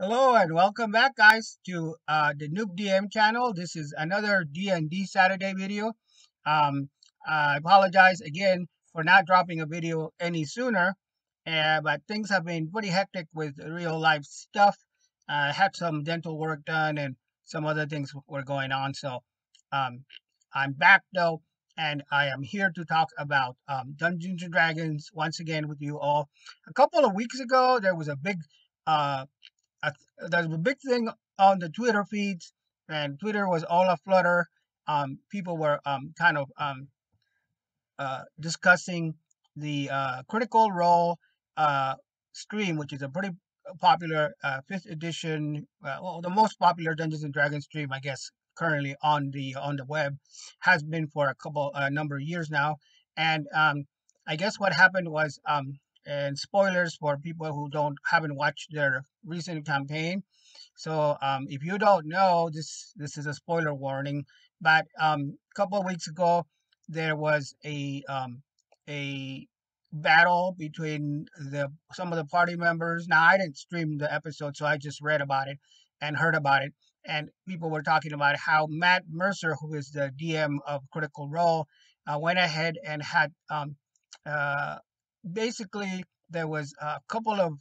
Hello and welcome back, guys, to the Noob DM channel. This is another D&D Saturday video. Um, I apologize again for not dropping a video any sooner, but things have been pretty hectic with real life stuff. I had some dental work done and some other things were going on. So um, I'm back though, and I am here to talk about Dungeons and Dragons once again with you all. A couple of weeks ago, there was a big uh, there's a big thing on the Twitter feeds, and Twitter was all aflutter. People were kind of discussing the Critical Role uh, stream, which is a pretty popular fifth edition, well, the most popular Dungeons and Dragons stream, I guess, currently on the web, has been for a number of years now. And I guess what happened was, and spoilers for people who don't haven't watched their recent campaign. So if you don't know, this is a spoiler warning. But a couple of weeks ago, there was a battle between the some of the party members. Now I didn't stream the episode, so I just read about it and heard about it. And people were talking about how Matt Mercer, who is the DM of Critical Role, went ahead and had uh, basically there was a couple of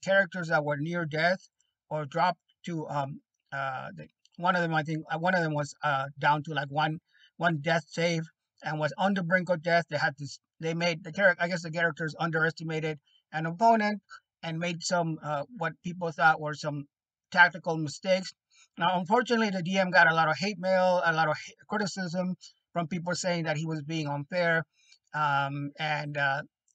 characters that were near death or dropped to one of them. I think one of them was down to like one death save and was on the brink of death. They had this. They made the character. I guess the characters underestimated an opponent and made some what people thought were some tactical mistakes. Now, unfortunately, the DM got a lot of hate mail, a lot of criticism from people saying that he was being unfair, and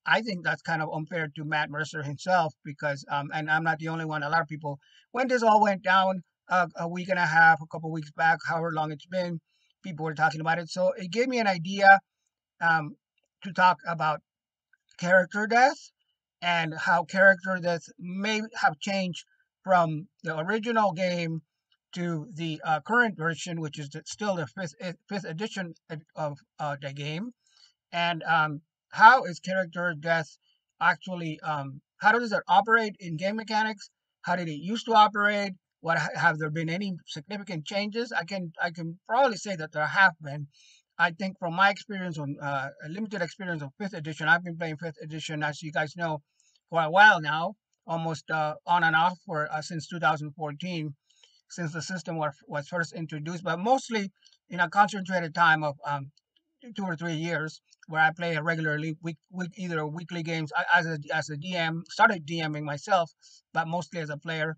I think that's kind of unfair to Matt Mercer himself because, and I'm not the only one. A lot of people, when this all went down a week and a half, a couple weeks back, however long it's been, people were talking about it. So it gave me an idea um, to talk about character death and how character death may have changed from the original game to the current version, which is still the fifth edition of the game. And how is character death actually? How does it operate in game mechanics? How did it used to operate? What have there been any significant changes? I can probably say that there have been. I think from my experience on a limited experience of fifth edition, I've been playing fifth edition, as you guys know, for a while now, almost on and off for since 2014, since the system was first introduced, but mostly in a concentrated time of 2 or 3 years where I play regularly either weekly games as a DM. Started DMing myself, but mostly as a player.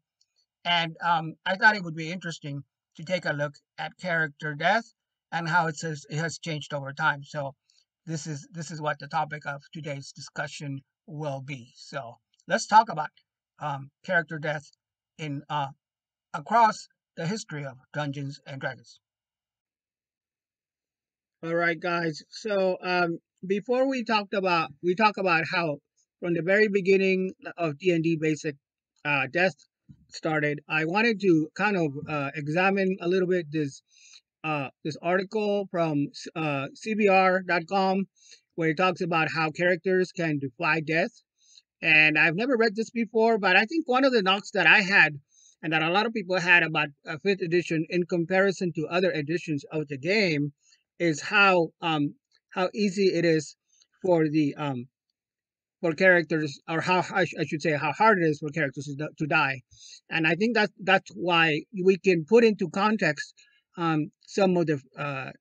And I thought it would be interesting to take a look at character death and how it has changed over time. So this is what the topic of today's discussion will be. So let's talk about character death in across the history of Dungeons and Dragons. All right, guys. So before we talk about how from the very beginning of D&D Basic death started. I wanted to kind of examine a little bit this article from CBR.com where it talks about how characters can defy death. And I've never read this before, but I think one of the knocks that I had and that a lot of people had about fifth edition in comparison to other editions of the game is how easy it is for the for characters, or how I should say how hard it is for characters to die. And I think that's why we can put into context some of the uh,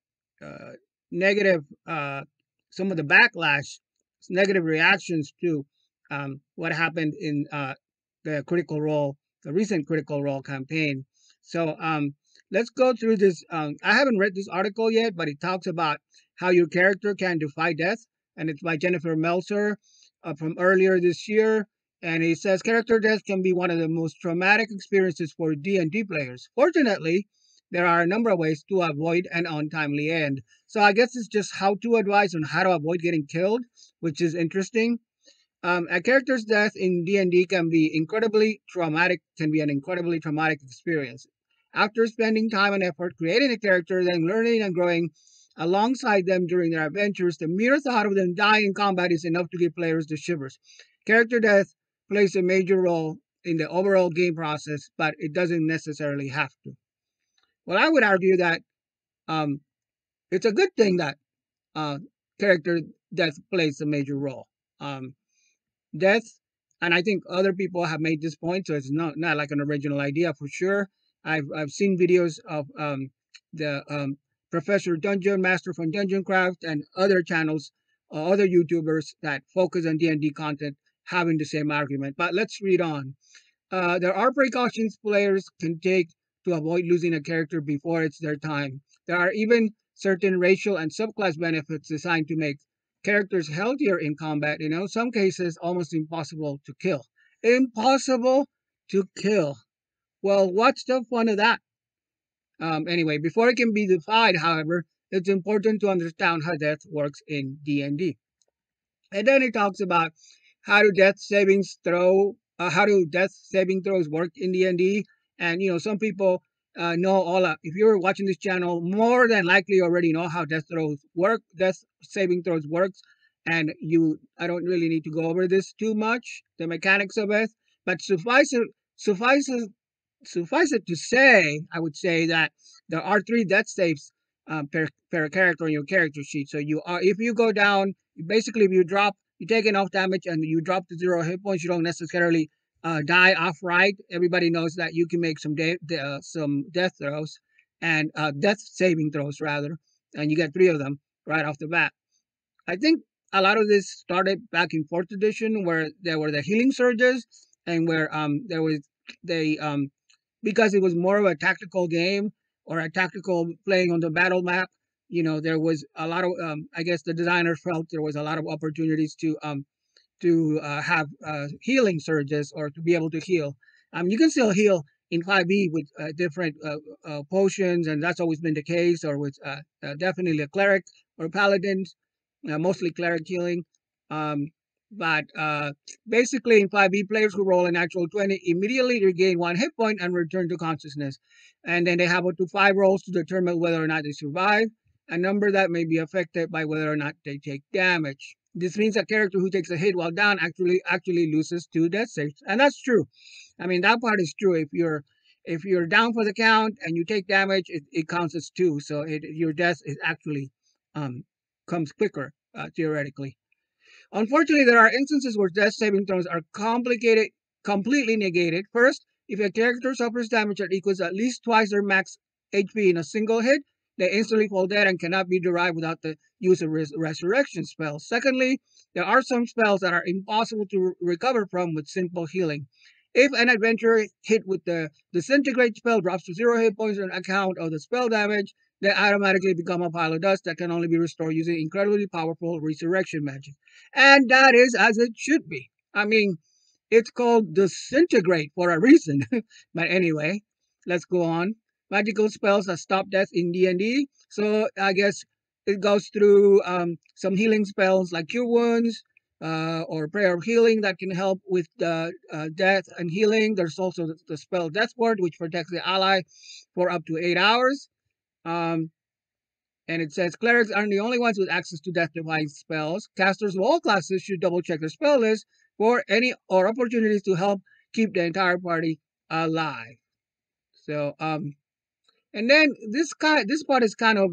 negative, some of the backlash, negative reactions to what happened in the Critical Role, the recent Critical Role campaign. So let's go through this. I haven't read this article yet, but it talks about how your character can defy death, and it's by Jennifer Meltzer from earlier this year. And he says character death can be one of the most traumatic experiences for D&D players. Fortunately, there are a number of ways to avoid an untimely end. So I guess it's just how to advise on how to avoid getting killed, which is interesting. A character's death in D&D can be an incredibly traumatic experience. After spending time and effort creating a character, then learning and growing alongside them during their adventures, the mere thought of them dying in combat is enough to give players the shivers. Character death plays a major role in the overall game process, but it doesn't necessarily have to. Well, I would argue that um, it's a good thing that uh, character death plays a major role. Um, Death, and I think other people have made this point, so it's not like an original idea for sure. I've seen videos of the Professor Dungeon Master from Dungeon Craft and other channels, other YouTubers that focus on D&D content having the same argument. But let's read on. There are precautions players can take to avoid losing a character before it's their time. There are even certain racial and subclass benefits designed to make characters healthier in combat. Some cases almost impossible to kill. Impossible to kill. Well, what's the fun of that? Anyway, before it can be defied, however, it's important to understand how death works in D&D. And then it talks about how do death saving throws work in D&D. And some people know all. If you're watching this channel, more than likely already know how death saving throws works. And I don't really need to go over this too much, the mechanics of it. But suffice it suffice it to say, I would say that there are three death saves per character on your character sheet. So if you go down, basically if you take enough damage and you drop to 0 hit points, you don't necessarily die outright. Everybody knows that you can make some death throws and death saving throws rather, and you get three of them right off the bat. I think a lot of this started back in fourth edition, where there were the healing surges, and where there was the because it was more of a tactical game or a tactical playing on the battle map. There was a lot of I guess the designers felt there was a lot of opportunities to have healing surges or to be able to heal. You can still heal in 5e with different potions, and that's always been the case, or with definitely a cleric or paladins, mostly cleric healing. Um, but basically, in 5e, players who roll an actual 20 immediately regain 1 hit point and return to consciousness. And then they have up to 5 rolls to determine whether or not they survive, a number that may be affected by whether or not they take damage. This means a character who takes a hit while down actually loses 2 death saves, and that's true. I mean, that part is true. If you're down for the count and you take damage, it counts as 2. So your death is actually um, comes quicker theoretically. Unfortunately, there are instances where death saving throws are completely negated. First, if a character suffers damage that equals at least twice their max HP in a single hit, they instantly fall dead and cannot be derived without the use of resurrection spells. Secondly, there are some spells that are impossible to recover from with simple healing. If an adventurer hit with the disintegrate spell drops to 0 hit points on account of the spell damage, they automatically become a pile of dust that can only be restored using incredibly powerful resurrection magic. And that is as it should be. I mean, it's called disintegrate for a reason. But anyway, let's go on. Magical spells that stop death in D&D. So I guess it goes through some healing spells like Cure Wounds or Prayer of Healing that can help with death and healing. There's also the spell Death Ward, which protects the ally for up to 8 hours. Um, and it says clerics aren't the only ones with access to death-defying spells. Casters of all classes should double check their spell list for any or opportunities to help keep the entire party alive. So, and then this part is kind of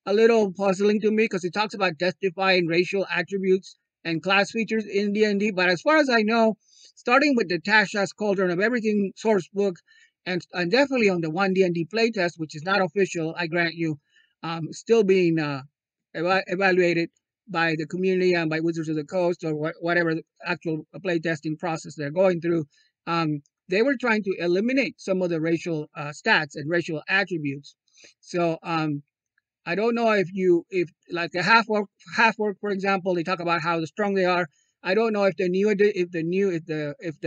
a little puzzling to me because it talks about death-defying racial attributes and class features in D&D. But as far as I know, starting with the Tasha's Cauldron of Everything source book, and definitely on the 1D&D playtest, which is not official, I grant you, still being evaluated by the community and by Wizards of the Coast or whatever the actual playtesting process they're going through. They were trying to eliminate some of the racial stats and racial attributes. So I don't know if like the half work, for example, they talk about how strong they are. I don't know if the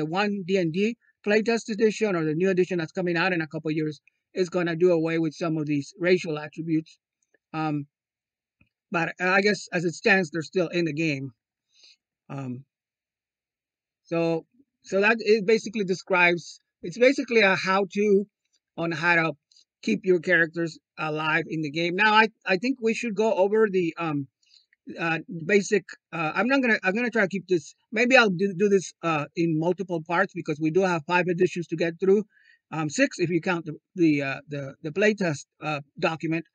1D&D playtest edition or the new edition that's coming out in a couple of years is going to do away with some of these racial attributes. But I guess as it stands, they're still in the game. Um, so so that it basically describes. It's basically a how-to on how to keep your characters alive in the game. Now, I think we should go over basic. I'm gonna try to keep this. Maybe I'll do this in multiple parts because we do have 5 editions to get through. Six if you count the playtest document.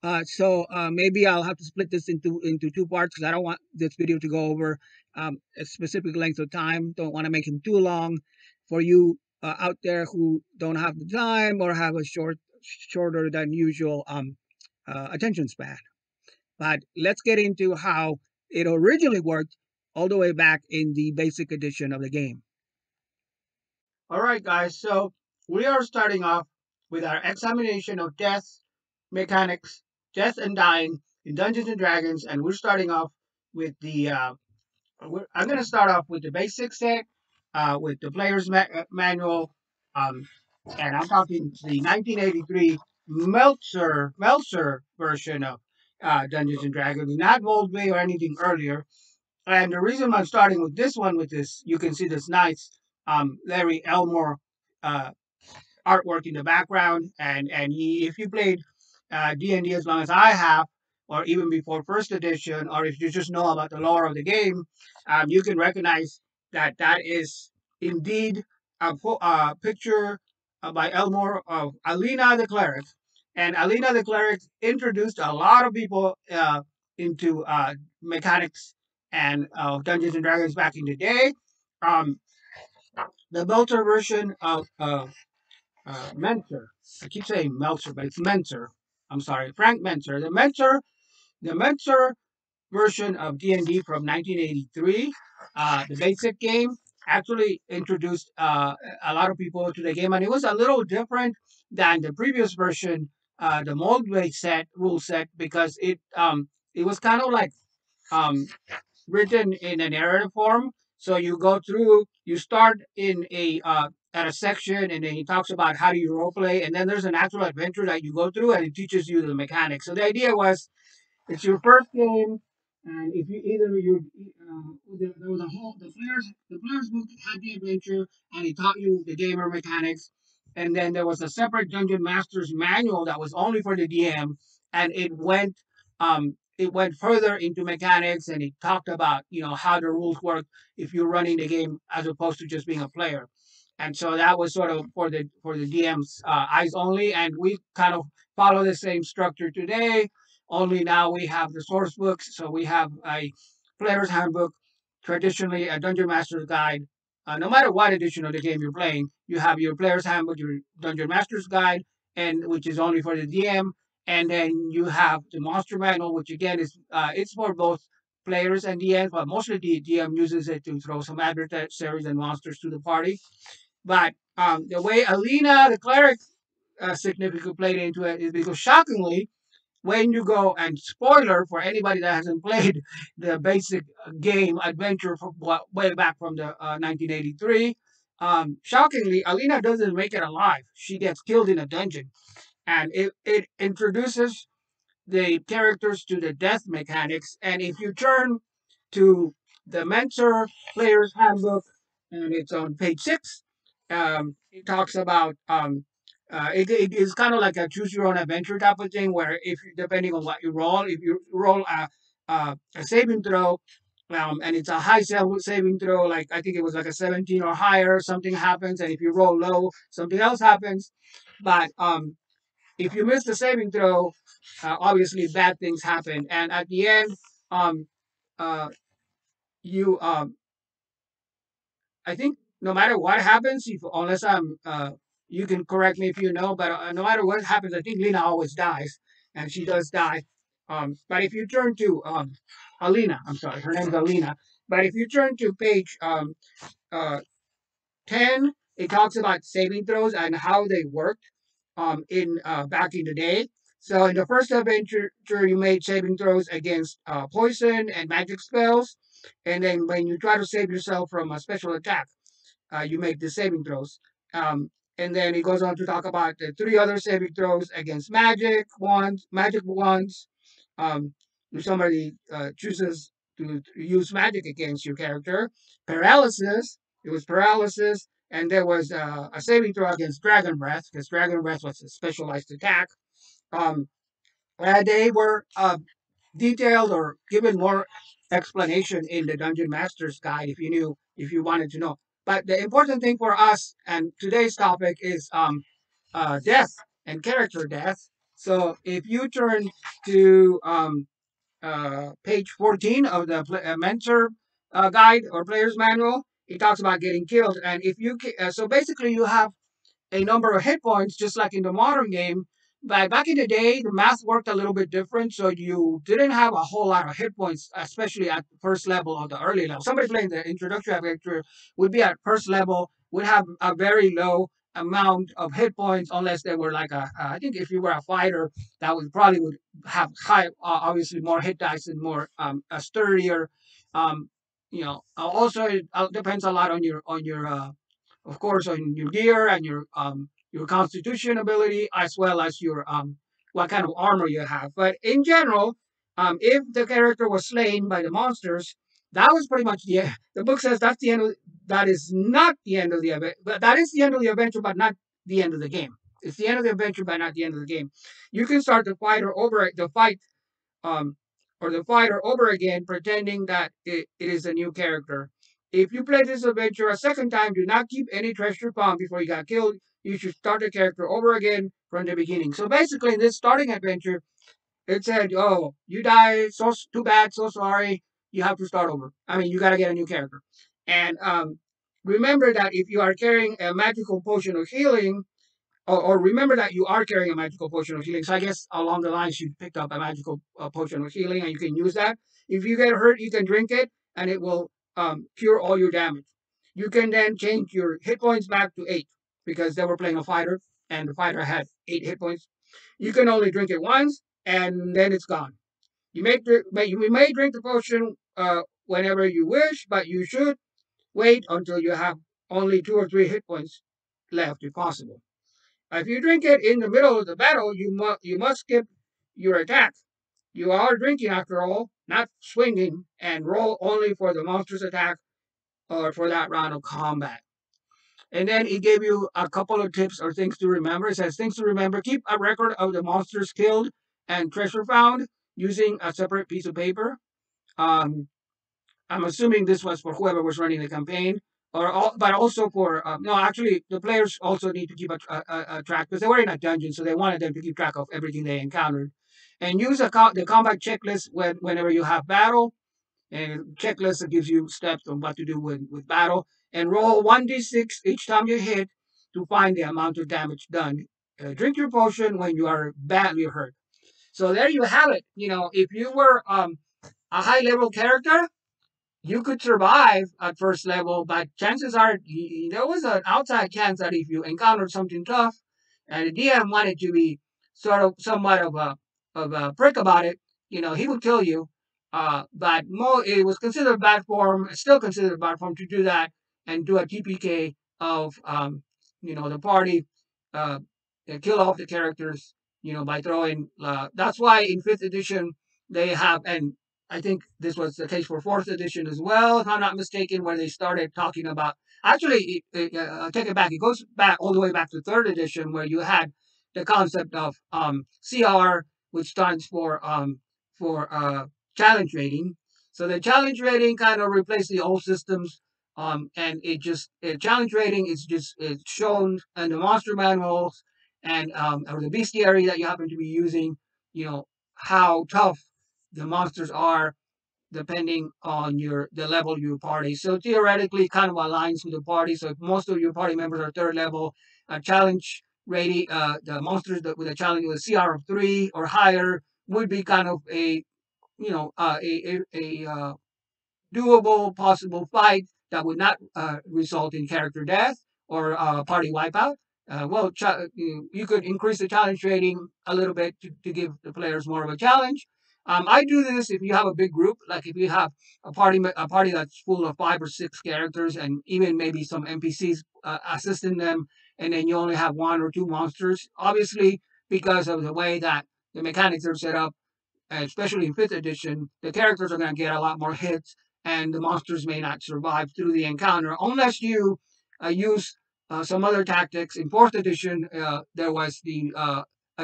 Maybe I'll have to split this into 2 parts because I don't want this video to go over a specific length of time. Don't want to make him too long for you out there who don't have the time or have a shorter than usual attention span. But let's get into how it originally worked all the way back in the basic edition of the game. All right, guys. So we are starting off with our examination of death mechanics, death and dying in Dungeons and Dragons, and we're starting off with the. I'm going to start off with the basic set, with the player's manual, um, and I'm talking the 1983 Meltzer version of Dungeons and Dragons, not Moldway or anything earlier. And the reason I'm starting with this one, with this, you can see this nice Larry Elmore uh, artwork in the background, and if you played D&D as long as I have, or even before first edition, or if you just know about the lore of the game, you can recognize that that is indeed a picture by Elmore of Alina the Cleric. And Alina the Cleric introduced a lot of people into mechanics and Dungeons and Dragons back in the day. Um, the Belter version of Mentor. I keep saying Meltzer, but it's Mentor. I'm sorry, Frank Mentor. The Mentor version of D&D from 1983, the basic game, actually introduced a lot of people to the game, and it was a little different than the previous version, the Moldway set rule set, because it was kind of like um, written in a narrative form. So you go through, you start in a at a section, and then he talks about how do you role play, and then there's an actual adventure that you go through, and it teaches you the mechanics. So the idea was it's your first game, and if you either you there was a whole the players book had the adventure, and it taught you the gamer mechanics, and then there was a separate dungeon master's manual that was only for the DM, and it went further into mechanics, and it talked about how the rules work if you're running the game as opposed to just being a player. And so that was sort of for the DM's eyes only, and we kind of follow the same structure today, only now we have the source books. So we have a player's handbook, traditionally a dungeon master's guide. No matter what edition of the game you're playing, you have your player's handbook, your dungeon master's guide, and which is only for the DM. And then you have the monster manual, which again is it's for both players and DMs, but mostly the DM uses it to throw some adversaries and monsters to the party. But the way Alina, the cleric, significantly played into it is because shockingly, when you go, and spoiler for anybody that hasn't played the basic game adventure from way back from the 1983, shockingly, Alina doesn't make it alive. She gets killed in a dungeon, and it introduces the characters to the death mechanics. And if you turn to the Mentor Player's Handbook, and it's on page 6, it talks about it is kind of like a choose your own adventure type of thing, where if depending on what you roll, if you roll a saving throw, and it's a high saving throw, like I think it was like a 17 or higher, something happens, and if you roll low, something else happens. But if you miss the saving throw, obviously bad things happen, and at the end, um, uh, you I think no matter what happens, if unless you can correct me if you know, but no matter what happens, I think Lena always dies, and she does die. But if you turn to Alina, I'm sorry, her name's Alina. But if you turn to page uh, 10, it talks about saving throws and how they worked in back in the day. So in the first adventure, you made saving throws against poison and magic spells, and then when you try to save yourself from a special attack, you make the saving throws. And then he goes on to talk about the 3 other saving throws against magic wands. Um, if somebody chooses to use magic against your character, paralysis. It was paralysis, and there was a saving throw against dragon breath, because dragon breath was a specialized attack. Um, they were. detailed or given more explanation in the Dungeon Master's Guide if you wanted to know. But the important thing for us and today's topic is death and character death. So if you turn to page 14 of the mentor guide or player's manual, it talks about getting killed. And if you so basically you have a number of hit points, just like in the modern game. But back in the day, the math worked a little bit different, so you didn't have a whole lot of hit points, especially at the first level or the early level. Somebody playing the introductory adventure would be at first level, would have a very low amount of hit points, unless they were like I think if you were a fighter, that would probably would have high, obviously more hit dice and more a sturdier. Um, also it depends a lot on your of course, on your gear and your constitution ability, as well as your what kind of armor you have. But in general, if the character was slain by the monsters, that was pretty much the end. The book says that's the end. That is not the end of the event, but that is the end of the adventure, but not the end of the game. It's the end of the adventure, but not the end of the game. You can start the fight um, or the fighter over again, pretending that it is a new character. If you play this adventure a second time, do not keep any treasure found before you got killed. You should start the character over again from the beginning. So basically, in this starting adventure, it said, "Oh, you die. So too bad. So sorry. You have to start over. I mean, you got to get a new character." And remember that if you are carrying a magical potion of healing, or remember that you are carrying a magical potion of healing. So I guess along the lines you picked up a magical potion of healing and you can use that. If you get hurt, you can drink it and it will cure all your damage. You can then change your hit points back to 8 because they were playing a fighter and the fighter had 8 hit points. You can only drink it once and then it's gone. You may drink the potion whenever you wish, but you should wait until you have only 2 or 3 hit points left if possible. If you drink it in the middle of the battle, you must skip your attack. You are drinking after all, not swinging, and roll only for the monster's attack or for that round of combat. And then it gave you a couple of tips or things to remember. It says things to remember: keep a record of the monsters killed and treasure found using a separate piece of paper. Um, I'm assuming this was for whoever was running the campaign, but also for no. Actually, the players also need to keep a track because they were in a dungeon, so they wanted them to keep track of everything they encountered, and use the combat checklist whenever you have battle. And checklist that gives you steps on what to do with battle, and roll 1d6 each time you hit to find the amount of damage done. Drink your potion when you are badly hurt. So there you have it. If you were a high level character, you could survive at first level, but chances are there was an outside chance that if you encountered something tough, and the DM wanted to be somewhat of a prick about it, he would kill you. But it was considered bad form, still considered bad form to do that and do a TPK of the party, uh, and kill off the characters, by throwing. That's why in fifth edition they have, and I think this was the case for fourth edition as well, if I'm not mistaken, where they started talking about. Actually, I'll take it back. It goes back all the way back to third edition, where you had the concept of CR, which stands for challenge rating. So the challenge rating kind of replaced the old systems, and challenge rating is just it's shown in the monster manuals and or the bestiary that you happen to be using. How tough the monsters are depending on the level of your party. So theoretically, it kind of aligns with the party. So if most of your party members are third level, challenge rating, the monsters with a challenge with a CR of 3 or higher would be kind of a doable possible fight that would not result in character death or party wipeout. You could increase the challenge rating a little bit to give the players more of a challenge. I do this if you have a big group, like if you have a party that's full of 5 or 6 characters, and even maybe some NPCs assisting them, and then you only have 1 or 2 monsters. Obviously, because of the way that the mechanics are set up, especially in fifth edition, the characters are going to get a lot more hits, and the monsters may not survive through the encounter unless you use some other tactics. In fourth edition, there was the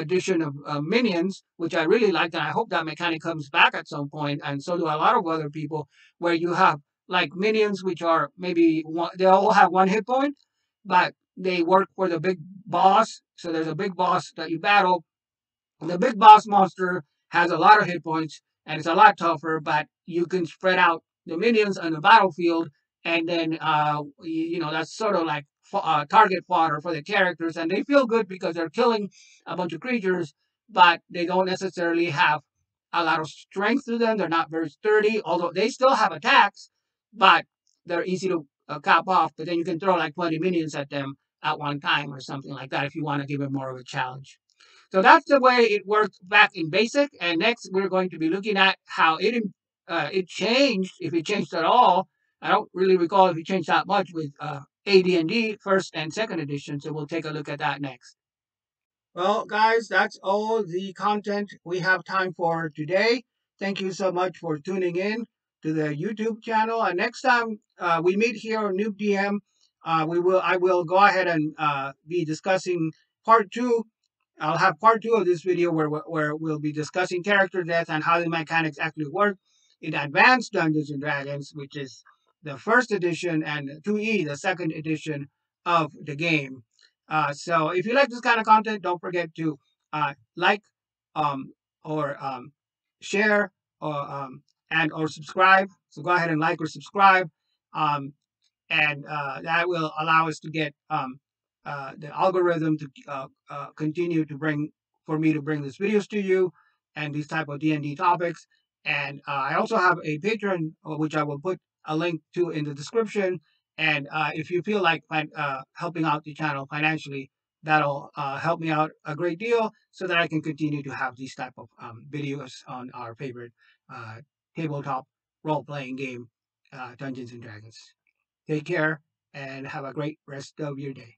edition of Minions, which I really liked, and I hope that mechanic comes back at some point, and so do a lot of other people, where you have like minions, which are maybe one, they all have one hit point, but they work for the big boss. So there's a big boss that you battle, the big boss monster has a lot of hit points and it's a lot tougher, but you can spread out the minions on the battlefield, and then that's sort of like target fodder for the characters, and they feel good because they're killing a bunch of creatures, but they don't necessarily have a lot of strength to them. They're not very sturdy, although they still have attacks, but they're easy to cap off. But then you can throw like 20 minions at them at one time or something like that if you want to give it more of a challenge. So that's the way it worked back in BASIC. And next, we're going to be looking at how it changed, if it changed at all. I don't really recall if it changed that much with AD&D first and second edition. So we'll take a look at that next. Well, guys, that's all the content we have time for today. Thank you so much for tuning in to the YouTube channel. And next time we meet here on Noob DM, I will go ahead and be discussing part two. I'll have part two of this video where we'll be discussing character death and how the mechanics actually work in Advanced Dungeons and Dragons, which is the first edition, and 2E, the second edition of the game. So if you like this kind of content, don't forget to like, um, or share, or subscribe. So go ahead and like or subscribe. Um, and that will allow us to get the algorithm to continue to bring for me to bring these videos to you and these type of D&D topics. And I also have a Patreon, which I will put a link to in the description. And if you feel like helping out the channel financially, that'll help me out a great deal, so that I can continue to have these type of videos on our favorite uh, tabletop role-playing game, Dungeons and Dragons. Take care and have a great rest of your day.